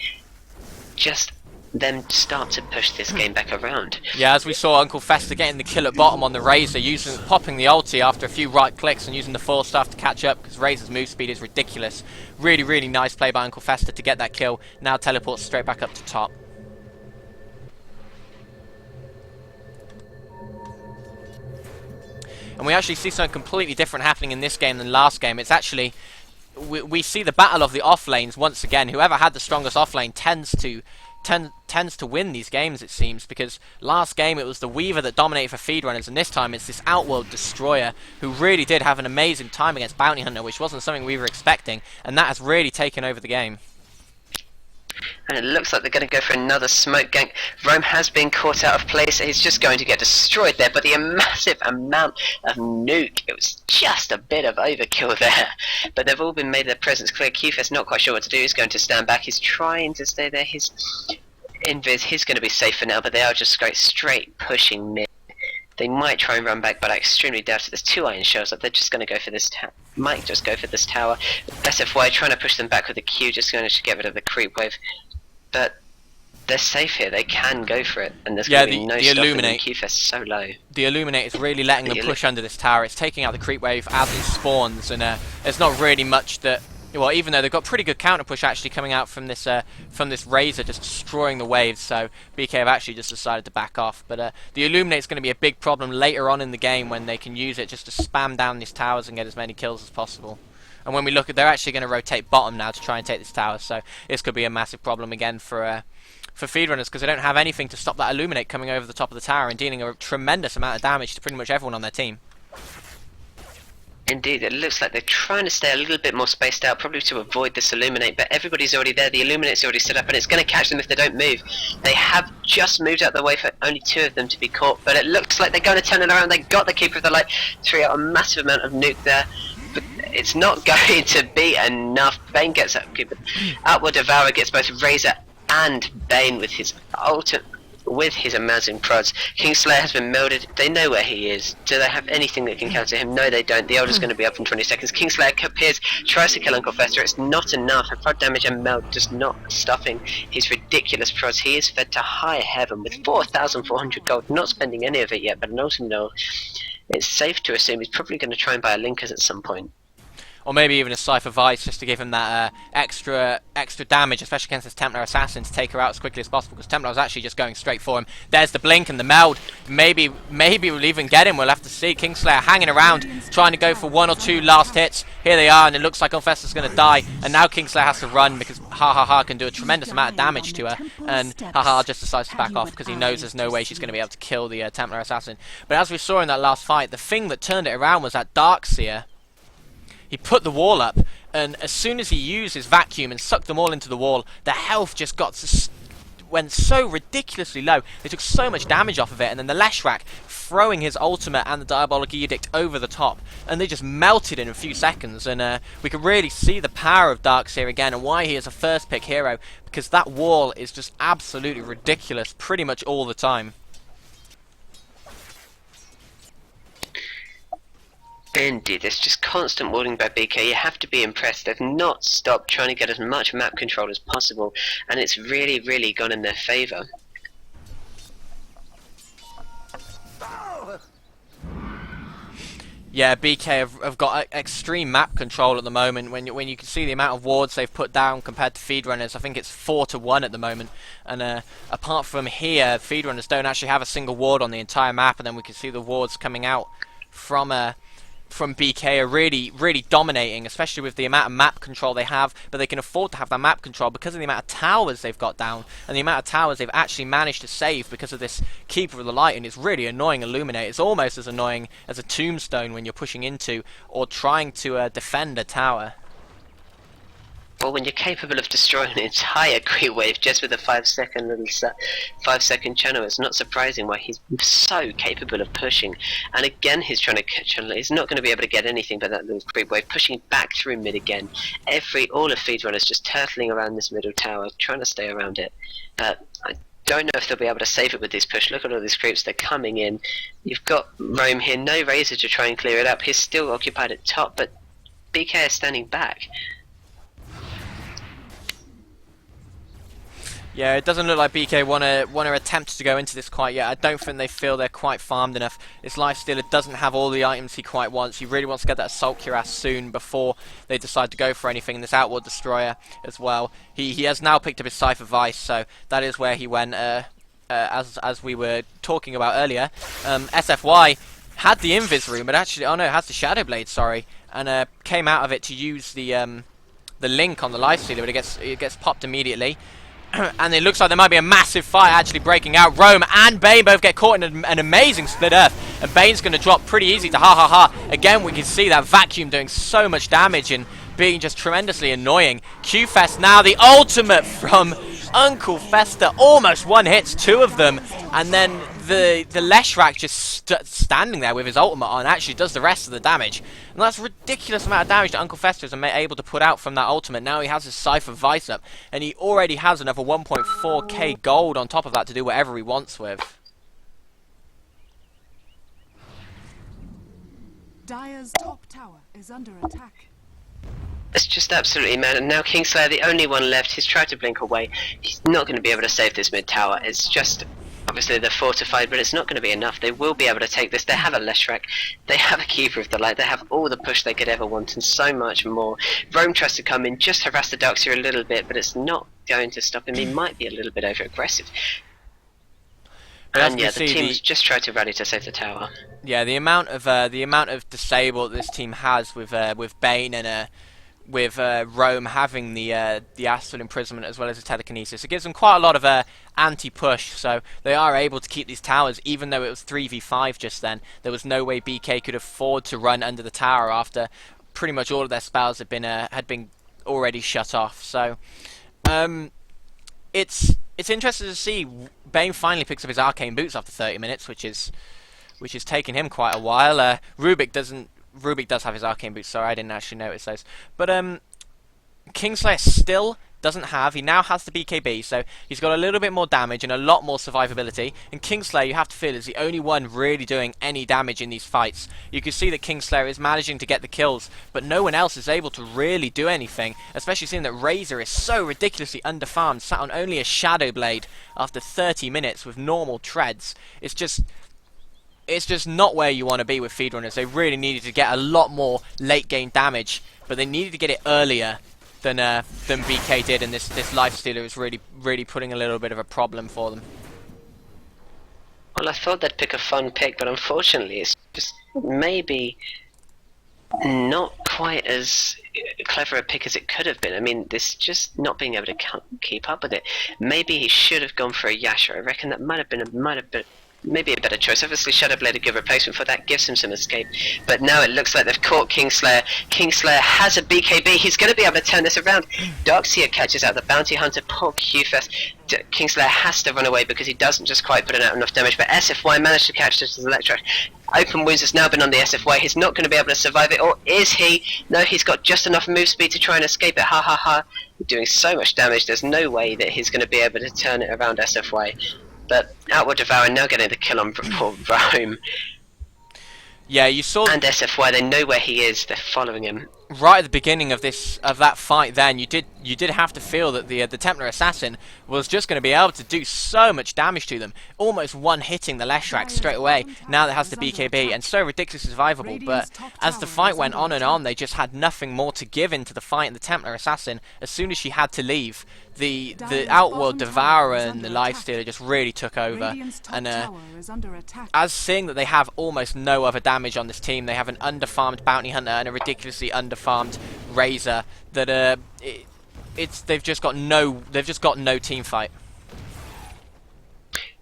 just them start to push this game back around. Yeah, as we saw Uncle Fester getting the kill at bottom on the Razor, popping the ulti after a few right clicks and using the Force Staff to catch up, because Razor's move speed is ridiculous. Really nice play by Uncle Fester to get that kill. Now teleports straight back up to top. And we actually see something completely different happening in this game than last game. It's actually, we see the battle of the off lanes once again. Whoever had the strongest off lane tends to win these games, it seems, because last game it was the Weaver that dominated for Feedrunners, and this time it's this Outworld Destroyer who really did have an amazing time against Bounty Hunter, which wasn't something we were expecting, and that has really taken over the game. And it looks like they're going to go for another smoke gank. Rome has been caught out of place. He's just going to get destroyed there, but the massive amount of nuke, it was just a bit of overkill there. But they've all been made their presence clear. Kefir's not quite sure what to do. He's going to stand back. He's trying to stay there. His Invis, he's going to be safe for now, but they are just straight pushing mid. They might try and run back, but I extremely doubt it. There's 2 iron shells up. They're just going to go for this might just go for this tower. SFY trying to push them back with a Q, just going to get rid of the creep wave. But they're safe here. They can go for it, and there's Yeah, going to be no the stopping them. Illuminate. Q-Fest is so low. The Illuminate is really letting them push under this tower. It's taking out the creep wave as it spawns, and there's not really much that. Well, even though they've got pretty good counter push actually coming out from this Razor, just destroying the waves. So BK have actually just decided to back off. But the Illuminate is going to be a big problem later on in the game when they can use it just to spam down these towers and get as many kills as possible. And when we look at, they're actually going to rotate bottom now to try and take this tower. So this could be a massive problem again for feedrunners, because they don't have anything to stop that Illuminate coming over the top of the tower and dealing a tremendous amount of damage to pretty much everyone on their team. Indeed, it looks like they're trying to stay a little bit more spaced out, probably to avoid this Illuminate, but everybody's already there. The Illuminate's already set up, and it's going to catch them if they don't move. They have just moved out the way for only 2 of them to be caught, but it looks like they're going to turn it around. They got the Keeper of the Light, 3 out a massive amount of nuke there, but it's not going to be enough. Bane gets up, Outward Devourer gets both Razor and Bane with his amazing prods. Kingslayer has been melded. They know where he is. Do they have anything that can counter him? No, they don't. The Elder's going to be up in 20 seconds. Kingslayer appears, tries to kill Uncle Fester. It's not enough. A prod damage and meld just not stuffing his ridiculous prods. He is fed to high heaven with 4,400 gold. Not spending any of it yet, but an ultimate. It's safe to assume he's probably going to try and buy a Linkers at some point. Or maybe even a Cypher Vice just to give him that extra damage, especially against this Templar Assassin, to take her out as quickly as possible, because Templar was actually just going straight for him. There's the blink and the meld. Maybe we'll even get him. We'll have to see. Kingslayer hanging around, trying to go for 1 or 2 last hits. Here they are, and it looks like Unfester's going to die. And now Kingslayer has to run because Ha can do a tremendous amount of damage to her. And Ha just decides to back off because he knows there's no way she's going to be able to kill the Templar Assassin. But as we saw in that last fight, the thing that turned it around was that Darkseer. He put the wall up, and as soon as he used his vacuum and sucked them all into the wall, the health just went so ridiculously low. They took so much damage off of it, and then the Leshrac throwing his ultimate and the Diabolic Edict over the top, and they just melted in a few seconds. And we can really see the power of Darkseer again, and why he is a first pick hero, because that wall is just absolutely ridiculous pretty much all the time. Indeed, there's just constant walling by BK. You have to be impressed. They've not stopped trying to get as much map control as possible, and it's really, really gone in their favour. Yeah, BK have got extreme map control at the moment. When you can see the amount of wards they've put down compared to feedrunners, I think it's 4-1 at the moment. And apart from here, feedrunners don't actually have a single ward on the entire map, and then we can see the wards coming out from BK are really, really dominating, especially with the amount of map control they have, but they can afford to have that map control because of the amount of towers they've got down, and the amount of towers they've actually managed to save because of this Keeper of the Light, and it's really annoying Illuminate. It's almost as annoying as a Tombstone when you're pushing into or trying to defend a tower. Well, when you're capable of destroying an entire creep wave just with a 5-second channel, it's not surprising why he's so capable of pushing. And again, he's trying to catch on. He's not going to be able to get anything but that little creep wave, pushing back through mid again. All of feedrunners just turtling around this middle tower, trying to stay around it. I don't know if they'll be able to save it with this push. Look at all these creeps, they're coming in. You've got Rome here, no Razor to try and clear it up. He's still occupied at top, but BK is standing back. Yeah, it doesn't look like BK want to attempt to go into this quite yet. I don't think they feel they're quite farmed enough. This Lifestealer doesn't have all the items he quite wants. He really wants to get that Assault Cuirass soon before they decide to go for anything. And this Outward Destroyer as well. He has now picked up his Cypher Vice, so that is where he went, as we were talking about earlier. SFY had the Invis Room, but actually, oh no, it has the Shadow Blade, sorry, and came out of it to use the Link on the Lifestealer, but it gets popped immediately. And it looks like there might be a massive fight actually breaking out. Rome and Bane both get caught in an amazing split earth, and Bane's going to drop pretty easy to Ha. Again, we can see that vacuum doing so much damage and being just tremendously annoying. Q-Fest now, the ultimate from Uncle Fester, almost one hits 2 of them, and then the Leshrac just standing there with his ultimate on actually does the rest of the damage. And that's a ridiculous amount of damage that Uncle Fester is able to put out from that ultimate. Now he has his Cypher Vice up, and he already has another 1.4k gold on top of that to do whatever he wants with. Dire's top tower is under attack. It's just absolutely mad. And now Kingslayer, the only one left, he's tried to blink away. He's not going to be able to save this mid tower. It's just, obviously they're fortified, but it's not going to be enough. They will be able to take this. They have a Leshrac, they have a Keeper of the Light, they have all the push they could ever want and so much more. Rome tries to come in, just harass the Darkseer a little bit, but it's not going to stop him. He might be a little bit over aggressive. And yeah, the team's just tried to rally to save the tower. Yeah, the amount of disable that this team has with Bane and with Rome having the Astral Imprisonment as well as the Telekinesis, it gives them quite a lot of anti-push, so they are able to keep these towers, even though it was 3v5 just then. There was no way BK could afford to run under the tower after pretty much all of their spells had been already shut off. So it's interesting to see Bane finally picks up his Arcane Boots after 30 minutes, which is taking him quite a while. Rubik does have his Arcane Boots, sorry, I didn't actually notice those. But Kingslayer still doesn't have, he now has the BKB, so he's got a little bit more damage and a lot more survivability. And Kingslayer, you have to feel, is the only one really doing any damage in these fights. You can see that Kingslayer is managing to get the kills, but no one else is able to really do anything, especially seeing that Razor is so ridiculously underfarmed, sat on only a Shadow Blade after 30 minutes with normal treads. It's just not where you want to be with Feedrunners. They really needed to get a lot more late game damage, but they needed to get it earlier than BK did, and this Lifestealer is really putting a little bit of a problem for them. Well, I thought they'd pick a fun pick, but unfortunately it's just maybe not quite as clever a pick as it could have been. I mean, this just not being able to keep up with it. Maybe he should have gone for a Yasha. I reckon that might have been maybe a better choice. Obviously Shadowblade a good replacement for that, gives him some escape, but now it looks like they've caught Kingslayer. Kingslayer has a BKB, he's going to be able to turn this around. Darkseer catches out the Bounty Hunter, poor Qfest. Kingslayer has to run away because he doesn't just quite put out enough damage, but SFY managed to catch this as Electro. Open Wounds has now been on the SFY, he's not going to be able to survive it, or is he? No, he's got just enough move speed to try and escape it, ha ha ha. Doing so much damage, there's no way that he's going to be able to turn it around SFY. But Outward Devourer now getting the kill on poor Rome. Yeah, you saw. And SFY, they know where he is. They're following him. Right at the beginning of that fight, then you did have to feel that the Templar Assassin was just going to be able to do so much damage to them, almost one hitting the Leshrac straight away. Now that has the BKB and so ridiculously survivable. But as the fight went on and on, they just had nothing more to give into the fight. And the Templar Assassin, as soon as she had to leave, the Outworld Devourer and the Lifestealer just really took over. And as seeing that they have almost no other damage on this team, they have an underfarmed Bounty Hunter and a ridiculously underfarmed Razor, that they've just got no team fight.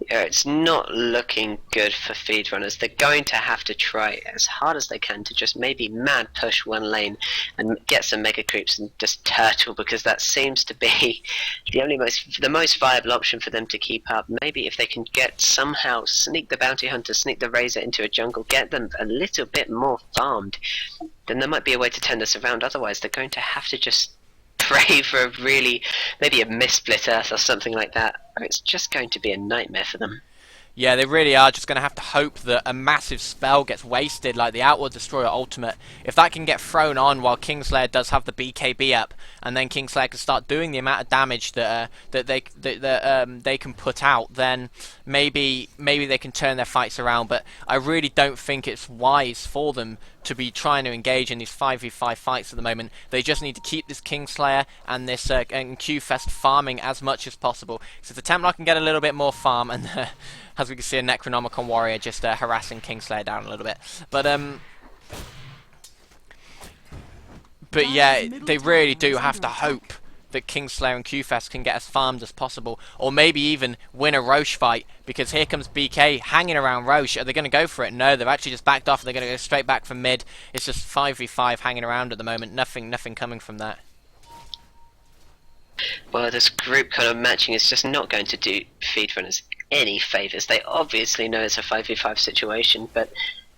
Yeah, it's not looking good for Feedrunners. They're going to have to try as hard as they can to just maybe mad push one lane and get some mega creeps and just turtle, because that seems to be the most viable option for them to keep up. Maybe if they can get somehow sneak the Bounty Hunter, sneak the Razor into a jungle, get them a little bit more farmed, then there might be a way to turn this around. Otherwise they're going to have to just pray for maybe a missplit Earth or something like that, or it's just going to be a nightmare for them. Yeah, they really are just going to have to hope that a massive spell gets wasted, like the Outward Destroyer Ultimate. If that can get thrown on while Kingslayer does have the BKB up, and then Kingslayer can start doing the amount of damage that they can put out, then maybe they can turn their fights around. But I really don't think it's wise for them to be trying to engage in these 5v5 fights at the moment. They just need to keep this Kingslayer and this and Qfest farming as much as possible. So the Templar can get a little bit more farm, and as we can see, a Necronomicon Warrior just harassing Kingslayer down a little bit. But yeah, they really do have to hope that Kingslayer and Qfest can get as farmed as possible, or maybe even win a Roche fight, because here comes BK hanging around Roche. Are they going to go for it? No, they've actually just backed off. They're going to go straight back from mid. It's just 5v5 hanging around at the moment. Nothing coming from that. Well, this group kind of matching is just not going to do Feedrunners any favours. They obviously know it's a 5v5 situation, but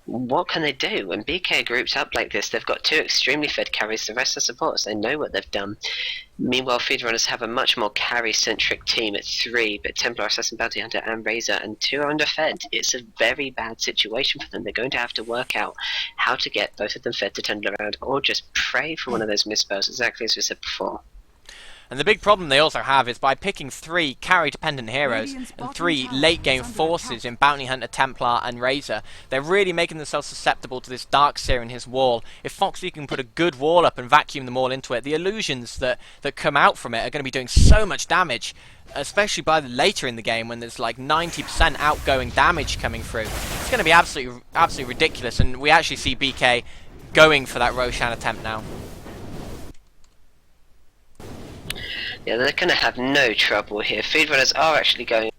what can they do? When BK groups up like this, they've got 2 extremely fed carries, the rest are supports. They know what they've done. Meanwhile, Feedrunners have a much more carry-centric team at 3, but Templar, Assassin, Bounty Hunter, and Razor, and 2 are underfed. It's a very bad situation for them. They're going to have to work out how to get both of them fed to turn around, or just pray for one of those misspells, exactly as we said before. And the big problem they also have is by picking 3 carry-dependent heroes and 3 late-game forces in Bounty Hunter, Templar, and Razor, they're really making themselves susceptible to this Darkseer and his wall. If Foxy can put a good wall up and vacuum them all into it, the illusions that come out from it are going to be doing so much damage, especially by the later in the game when there's like 90% outgoing damage coming through. It's going to be absolutely ridiculous, and we actually see BK going for that Roshan attempt now. Yeah, they're going to have no trouble here. Feedrunners are actually going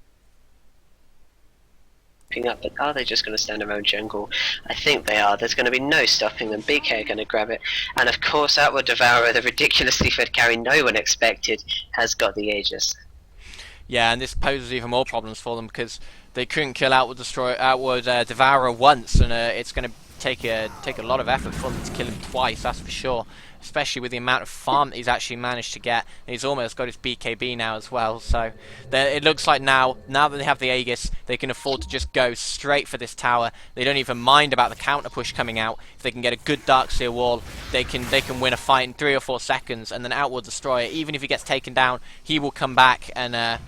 up, but are they just going to stand around jungle? I think they are. There's going to be no stopping them. BK are going to grab it. And of course, Outward Devourer, the ridiculously fed carry no one expected, has got the Aegis. Yeah, and this poses even more problems for them because they couldn't kill Outward Devourer once, and it's going to take a lot of effort for them to kill him twice, that's for sure. Especially with the amount of farm that he's actually managed to get. And he's almost got his BKB now as well. So it looks like now that they have the Aegis, they can afford to just go straight for this tower. They don't even mind about the counter push coming out. If they can get a good Darkseer wall, they can win a fight in 3 or 4 seconds. And then Outward Destroyer, even if he gets taken down, he will come back and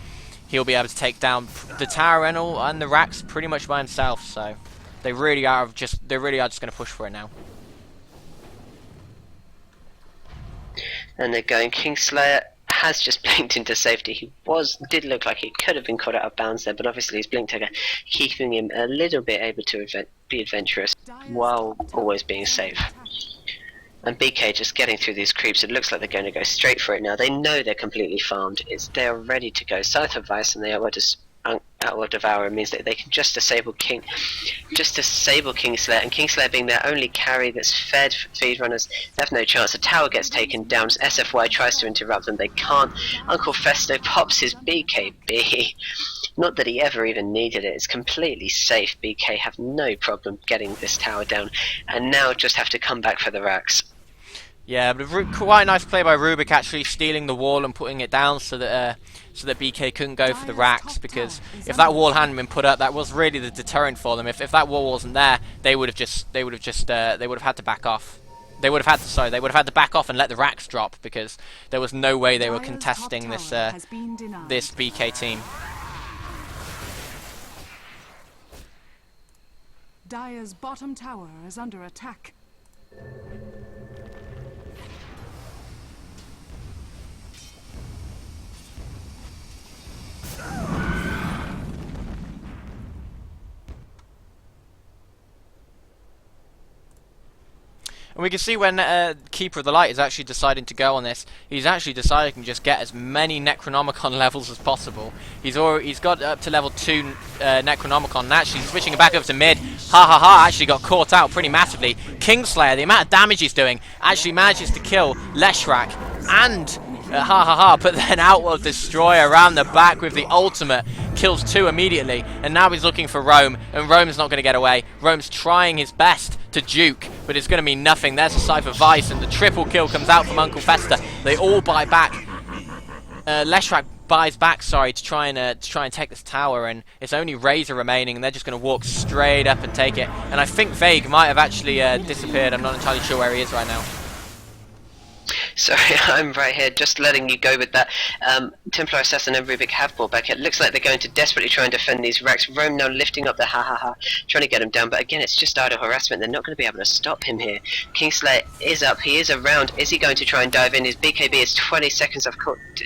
he'll be able to take down the tower and the racks pretty much by himself. So they really are just going to push for it now. And they're going. Kingslayer has just blinked into safety. He did look like he could have been caught out of bounds there, but obviously his blink tagger keeping him a little bit able to be adventurous while always being safe. And BK just getting through these creeps. It looks like they're going to go straight for it now. They know they're completely farmed. They're ready to go. South of Vice, and they are just Outward Devourer means that they can just disable Kingslayer, and Kingslayer being their only carry that's fed Feedrunners, they have no chance. The tower gets taken down. SFY tries to interrupt them, they can't. Uncle Festo pops his BKB. Not that he ever even needed it. It's completely safe. BK have no problem getting this tower down, and now just have to come back for the racks. Yeah, but quite a nice play by Rubik, actually stealing the wall and putting it down so that BK couldn't go for the racks, because if that wall hadn't been put up, that was really the deterrent for them. If that wall wasn't there, they would have had to back off. They would have had to back off and let the racks drop, because there was no way they were contesting this BK team. Dire's bottom tower is under attack. And we can see when Keeper of the Light is actually deciding to go on this, he's actually decided he can just get as many Necronomicon levels as possible. He's got up to level 2 Necronomicon, and actually switching it back over to mid, actually got caught out pretty massively. Kingslayer, the amount of damage he's doing, actually manages to kill Leshrac and but then Outward Destroyer around the back with the ultimate, kills 2 immediately, and now he's looking for Rome, and Rome's not going to get away. Rome's trying his best to juke, but it's going to mean nothing. There's a Cypher Vice, and the triple kill comes out from Uncle Fester. They all buy back. Leshrac buys back, sorry, to try and take this tower, and it's only Razor remaining, and they're just going to walk straight up and take it. And I think Vague might have actually disappeared. I'm not entirely sure where he is right now. Sorry, I'm right here, just letting you go with that. Templar Assassin and Rubik have brought back. It looks like they're going to desperately try and defend these racks. Rome now lifting up the trying to get him down, but again, it's just idle harassment. They're not going to be able to stop him here. Kingslayer is up, he is around. Is he going to try and dive in? His BKB is 20 seconds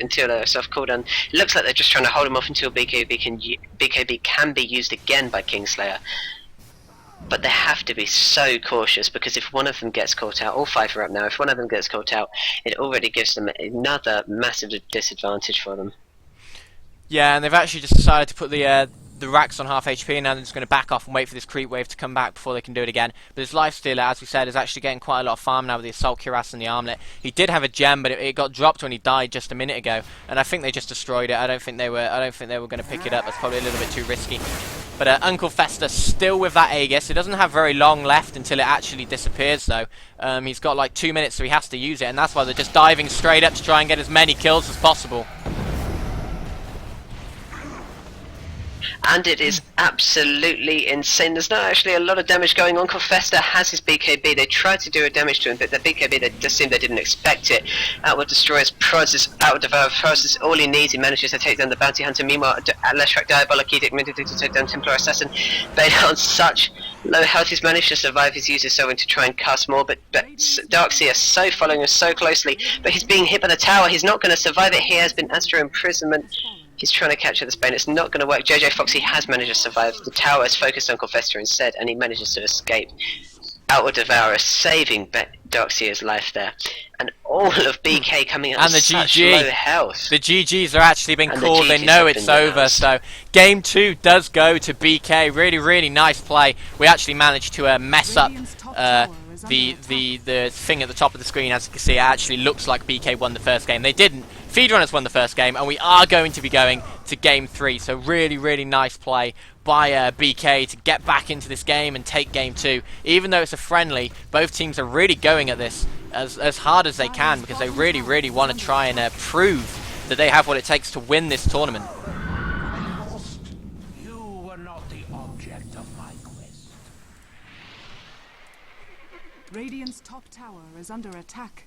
until soft cooldown. It looks like they're just trying to hold him off until BKB can be used again by Kingslayer. But they have to be so cautious, because if one of them gets caught out, all 5 are up now, if one of them gets caught out, it already gives them another massive disadvantage for them. Yeah, and they've actually just decided to put the racks on half HP, and now they're just going to back off and wait for this creep wave to come back before they can do it again. But his Lifestealer, as we said, is actually getting quite a lot of farm now with the Assault Cuirass and the Armlet. He did have a gem, but it got dropped when he died just a minute ago, and I think they just destroyed it. I don't think they were going to pick it up. That's probably a little bit too risky. But Uncle Fester still with that Aegis. He doesn't have very long left until it actually disappears, though. He's got like 2 minutes, so he has to use it, and that's why they're just diving straight up to try and get as many kills as possible. And it is absolutely insane. There's not actually a lot of damage going on. Fester has his BKB. They tried to do a damage to him, but the BKB, they just seemed they didn't expect it. Outward Destroyer's Prods, Outward Devour Prods is all he needs. He manages to take down the Bounty Hunter. Meanwhile, Leshrak Diabolic Edict managed to take down Templar Assassin. But on such low health, he's managed to survive his user sowing to try and cast more. But Darkseer so following him so closely. But he's being hit by the tower. He's not going to survive it. He has been asked for imprisonment. He's trying to capture the Bane. It's not going to work. JJ Foxy has managed to survive. The tower is focused on Fester instead, and he manages to escape. Outward Devourer saving Darkseer's life there. And all of BK coming out and with the such GG. low health. The GGs are actually been And the called. They GGs know have it's been over. announced. So game 2 does go to BK. Really, really nice play. We actually managed to mess up the thing at the top of the screen. As you can see, it actually looks like BK won the first game. They didn't. Feedrunners won the first game, and we are going to be going to game 3. So really, really nice play by BK to get back into this game and take game 2. Even though it's a friendly, both teams are really going at this as hard as they can, because they really, really want to try and prove that they have what it takes to win this tournament. You were not the object of my quest. Radiant's top tower is under attack.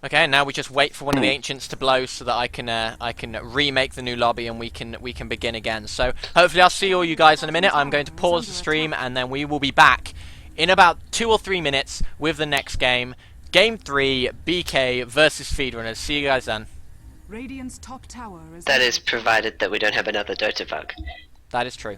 Okay, now we just wait for one of the ancients to blow so that I can remake the new lobby and we can begin again. So hopefully I'll see all you guys in a minute. I'm going to pause the stream and then we will be back in about 2 or 3 minutes with the next game. Game 3, BK versus Feedrunners. See you guys then. Radiant's top tower is That is provided that we don't have another Dota bug. That is true.